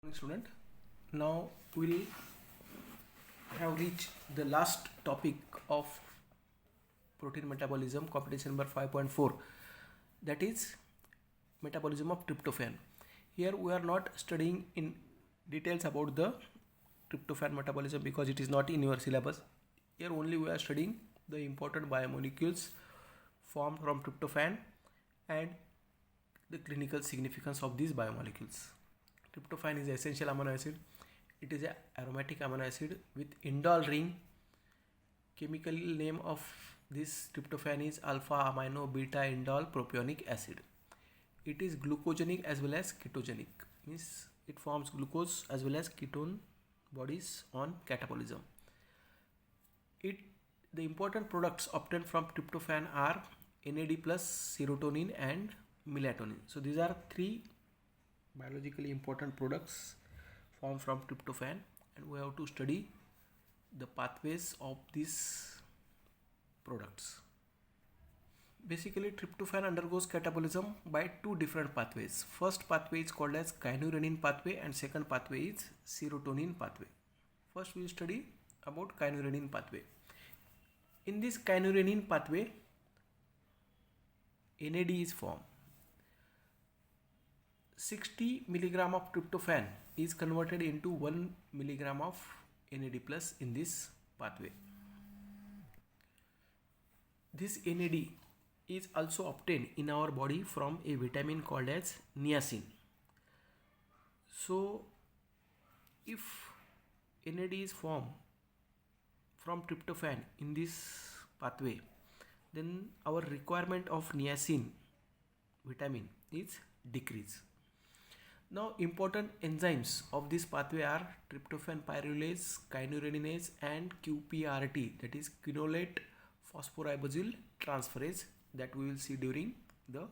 Morning, student. Now we'll have reached the last topic of protein metabolism, competition number 5.4, that is metabolism of tryptophan. Here we are not studying in details about the tryptophan metabolism because it is not in your syllabus. Here only we are studying the important biomolecules formed from tryptophan and the clinical significance of these biomolecules. Tryptophan is an essential amino acid. It is an aromatic amino acid with indole ring. Chemical name of this tryptophan is alpha amino beta indole propionic acid. It is glucogenic as well as ketogenic. Means it forms glucose as well as ketone bodies on catabolism. The important products obtained from tryptophan are NAD plus serotonin and melatonin. So these are three biologically important products formed from tryptophan, and we have to study the pathways of these products. Basically, tryptophan undergoes catabolism by two different pathways. First pathway is called as kynurenine pathway and second pathway is serotonin pathway. First we will study about kynurenine pathway. In this kynurenine pathway, NAD is formed. 60 milligram of tryptophan is converted into 1 milligram of NAD plus in this pathway. This NAD is also obtained in our body from a vitamin called as niacin. So if NAD is formed from tryptophan in this pathway, then our requirement of niacin vitamin is decreased. Now important enzymes of this pathway are tryptophan pyruvase, kynureninase and QPRT, that is quinolate phosphoribosyl transferase, that we will see during the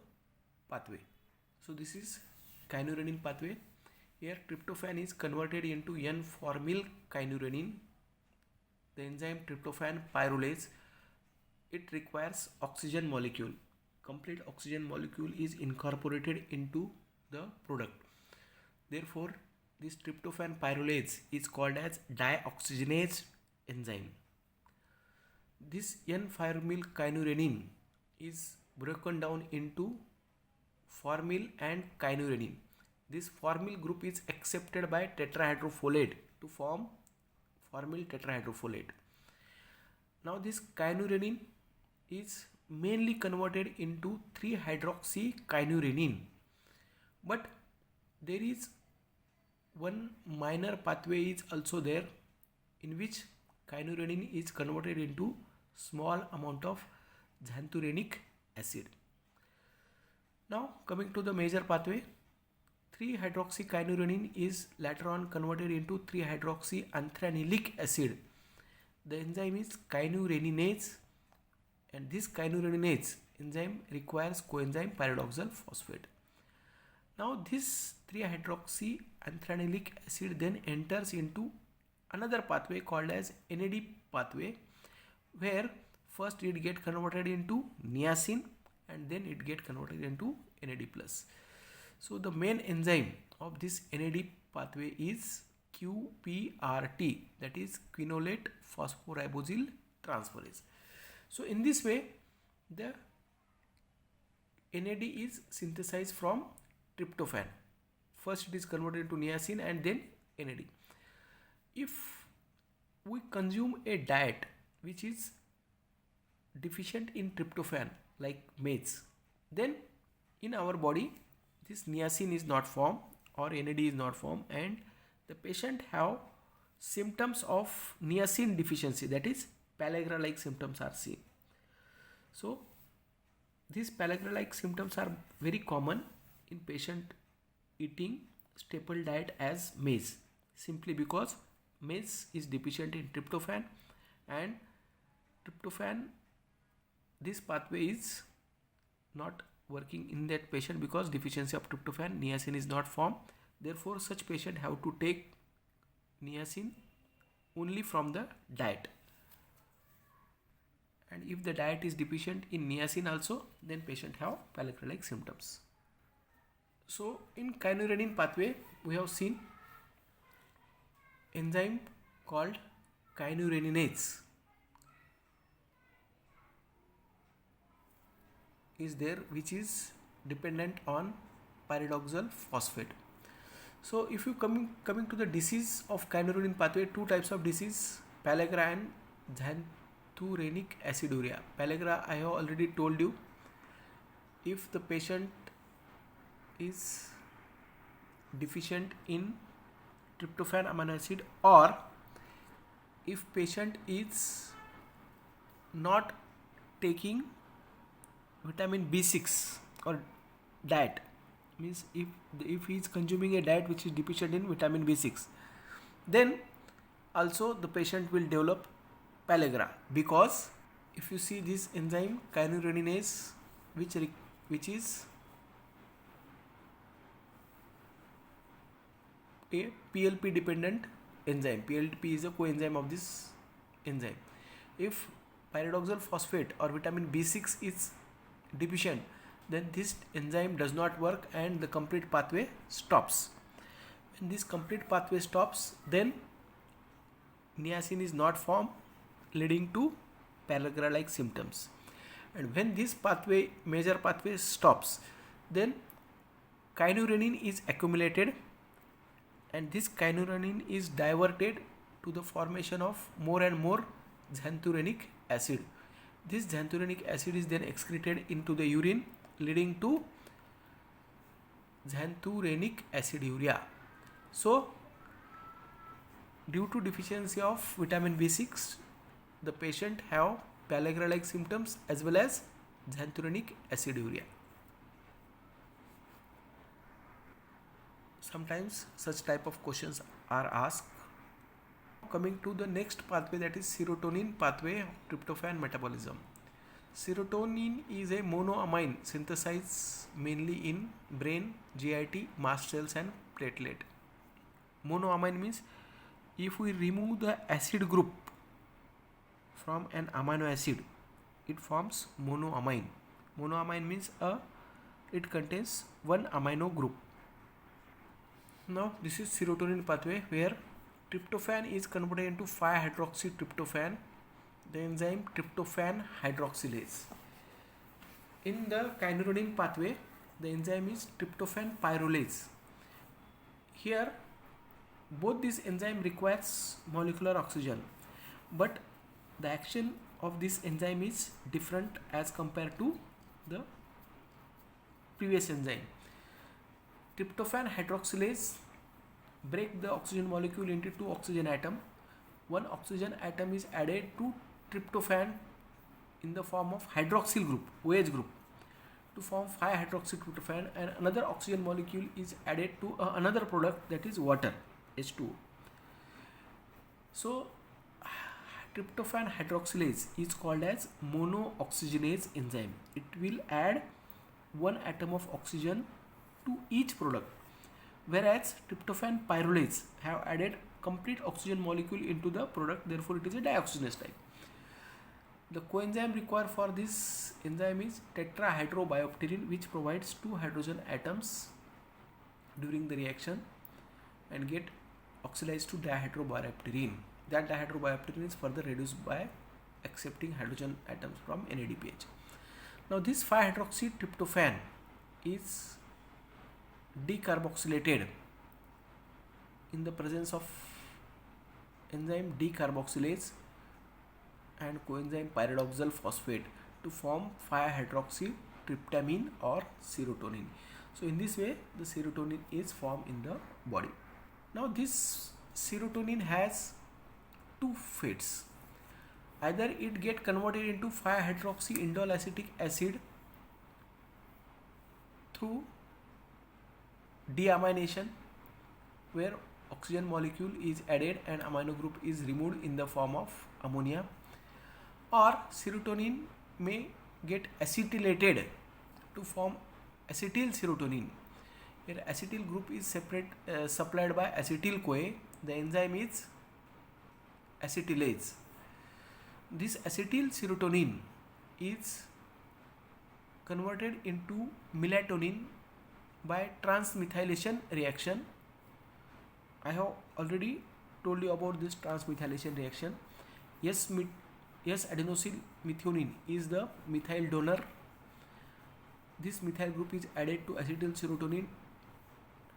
pathway. So this is kynurenine pathway. Here tryptophan is converted into N-formyl kynurenine. The enzyme tryptophan pyruvase, it requires oxygen molecule. Complete oxygen molecule is incorporated into the product. Therefore, this tryptophan pyruvase is called as dioxygenase enzyme. This N-formyl kynurenine is broken down into formyl and kynurenine. This formyl group is accepted by tetrahydrofolate to form formyl tetrahydrofolate. Now this kynurenine is mainly converted into 3-hydroxykynurenine, but there is one minor pathway is also there in which kynurenine is converted into small amount of xanthurenic acid. Now coming to the major pathway, 3-hydroxykynurenine is later on converted into 3-hydroxyanthranilic acid. The enzyme is kynureninase, and this kynureninase enzyme requires coenzyme pyridoxal phosphate. Now this 3-hydroxyanthranilic acid then enters into another pathway called as NAD pathway, where first it get converted into niacin and then it get converted into NAD+. So the main enzyme of this NAD pathway is QPRT, that is quinolate phosphoribosyl transferase. So in this way the NAD is synthesized from tryptophan. First it is converted into niacin and then NAD. If we consume a diet which is deficient in tryptophan like maize, then in our body this niacin is not formed or NAD is not formed, and the patient have symptoms of niacin deficiency, that is pellagra like symptoms are seen. So these pellagra like symptoms are very common in patient eating staple diet as maize, simply because maize is deficient in tryptophan, and tryptophan, this pathway is not working in that patient because deficiency of tryptophan, niacin is not formed. Therefore such patient have to take niacin only from the diet, and if the diet is deficient in niacin also, then patient have pellagra like symptoms. So in kynurenine pathway we have seen enzyme called kynureninase is there, which is dependent on pyridoxal phosphate. So if you coming to the disease of kynurenine pathway, two types of disease, pellagra and xanthurenic aciduria. Pellagra, I have already told you, if the patient is deficient in tryptophan amino acid, or if patient is not taking vitamin B6 or diet, means if he is consuming a diet which is deficient in vitamin B6, then also the patient will develop pellagra, because if you see this enzyme kynureninase, which is a PLP dependent enzyme. PLP is a coenzyme of this enzyme. If pyridoxal phosphate or vitamin B6 is deficient, then this enzyme does not work and the complete pathway stops. When this complete pathway stops, then niacin is not formed, leading to pellagra like symptoms. And when this major pathway stops, then kynurenine is accumulated, and this kynurenine is diverted to the formation of more and more xanthurenic acid. This xanthurenic acid is then excreted into the urine, leading to xanthurenic aciduria. So due to deficiency of vitamin B6, the patient have pellagra like symptoms as well as xanthurenic aciduria. Sometimes such type of questions are asked. Coming to the next pathway, that is serotonin pathway of tryptophan metabolism. Serotonin is a monoamine synthesized mainly in brain, GIT, mast cells and platelet. Monoamine means if we remove the acid group from an amino acid, it forms monoamine. Monoamine means it contains one amino group. Now this is serotonin pathway, where tryptophan is converted into 5-hydroxytryptophan, the enzyme tryptophan hydroxylase. In the kynurenine pathway, the enzyme is tryptophan pyrrolase. Here both this enzyme requires molecular oxygen, but the action of this enzyme is different as compared to the previous enzyme. Tryptophan hydroxylase break the oxygen molecule into two oxygen atom. One oxygen atom is added to tryptophan in the form of hydroxyl group, OH group, to form 5-hydroxytryptophan, and another oxygen molecule is added to another product, that is water, H2O. So tryptophan hydroxylase is called as monooxygenase enzyme. It will add one atom of oxygen to each product, whereas tryptophan pyrrolase have added complete oxygen molecule into the product, therefore it is a dioxygenase type. The coenzyme required for this enzyme is tetrahydrobiopterin, which provides two hydrogen atoms during the reaction and get oxidized to dihydrobiopterin. That dihydrobiopterin is further reduced by accepting hydrogen atoms from NADPH. Now this 5-hydroxytryptophan is decarboxylated in the presence of enzyme decarboxylase and coenzyme pyridoxal phosphate to form 5-hydroxytryptamine or serotonin. So in this way the serotonin is formed in the body. Now this serotonin has two fates. Either it get converted into 5-hydroxyindole acetic acid through deamination, where oxygen molecule is added and amino group is removed in the form of ammonia, or serotonin may get acetylated to form acetyl serotonin. Here acetyl group is supplied by acetyl CoA. The enzyme is acetylase. This acetyl serotonin is converted into melatonin by transmethylation reaction. I have already told you about this transmethylation reaction. Yes, adenosyl methionine is the methyl donor. This methyl group is added to acetyl serotonin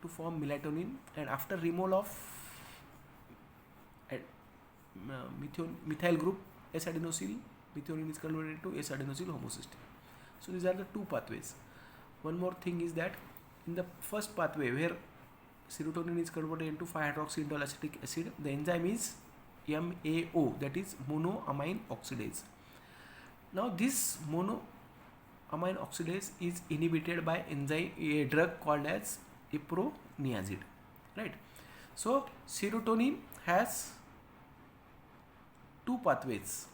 to form melatonin, and after removal of methyl group, S-adenosyl methionine is converted to S-adenosyl homocysteine. So these are the two pathways. One more thing is that in the first pathway where serotonin is converted into 5-hydroxyindole acetic acid, the enzyme is MAO, that is monoamine oxidase. Now this monoamine oxidase is inhibited by a drug called as iproniazid, right? So serotonin has two pathways.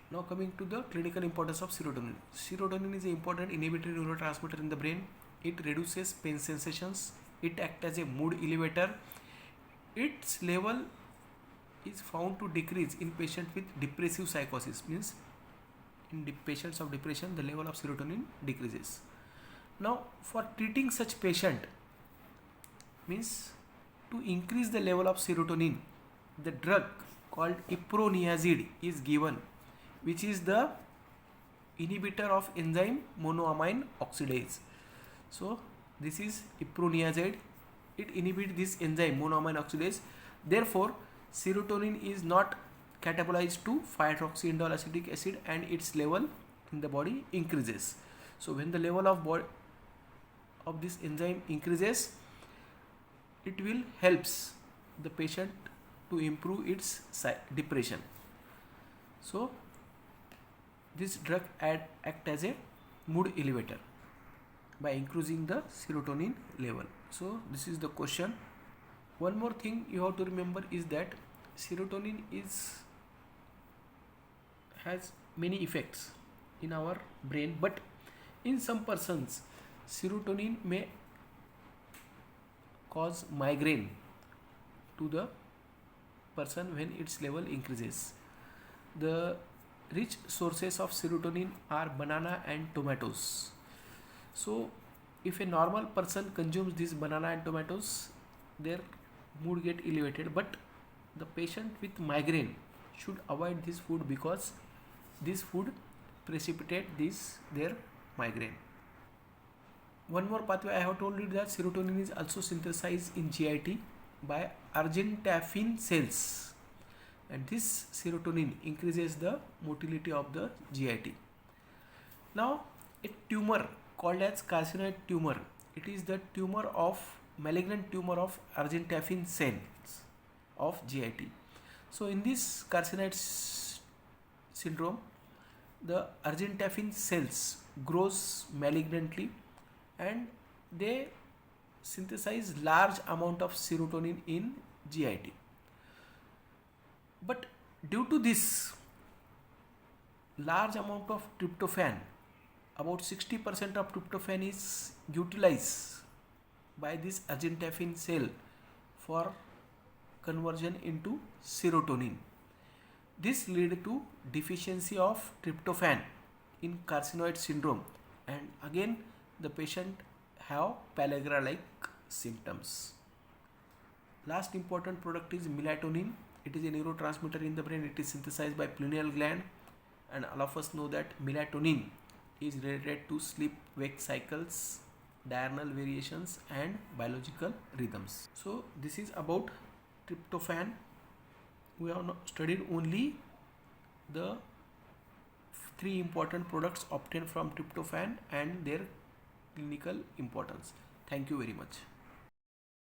Now coming to the clinical importance of serotonin. Serotonin is an important inhibitory neurotransmitter in the brain. It reduces pain sensations. It acts as a mood elevator. Its level is found to decrease in patients with depressive psychosis. Means in patients of depression, the level of serotonin decreases. Now for treating such patient, means to increase the level of serotonin, the drug called iproniazid is given, which is the inhibitor of enzyme monoamine oxidase. So this is iproniazid. It inhibits this enzyme monoamine oxidase. Therefore, serotonin is not catabolized to 5-hydroxyindole acetic acid and its level in the body increases. So when the level of this enzyme increases, it will helps the patient to improve its depression. So this drug act as a mood elevator by increasing the serotonin level. So this is the question. One more thing you have to remember is that serotonin has many effects in our brain, but in some persons serotonin may cause migraine to the person when its level increases. The rich sources of serotonin are banana and tomatoes. So if a normal person consumes this banana and tomatoes, their mood get elevated, but the patient with migraine should avoid this food because this food precipitate their migraine. One more pathway I have told you that serotonin is also synthesized in GIT by argintaphine cells, and this serotonin increases the motility of the GIT. Now a tumor called as carcinoid tumor, it is the malignant tumor of argintaphine cells of GIT. So in this carcinoid syndrome, the argintaphine cells grows malignantly and they synthesize large amount of serotonin in GIT. But due to this large amount of tryptophan, about 60% of tryptophan is utilized by this argintaphine cell for conversion into serotonin. This leads to deficiency of tryptophan in carcinoid syndrome, and again the patient have pellagra-like symptoms. Last important product is melatonin. It is a neurotransmitter in the brain. It is synthesized by pineal gland, and all of us know that melatonin is related to sleep-wake cycles, diurnal variations and biological rhythms. So this is about tryptophan. We have studied only the 3 important products obtained from tryptophan and their clinical importance. Thank you very much.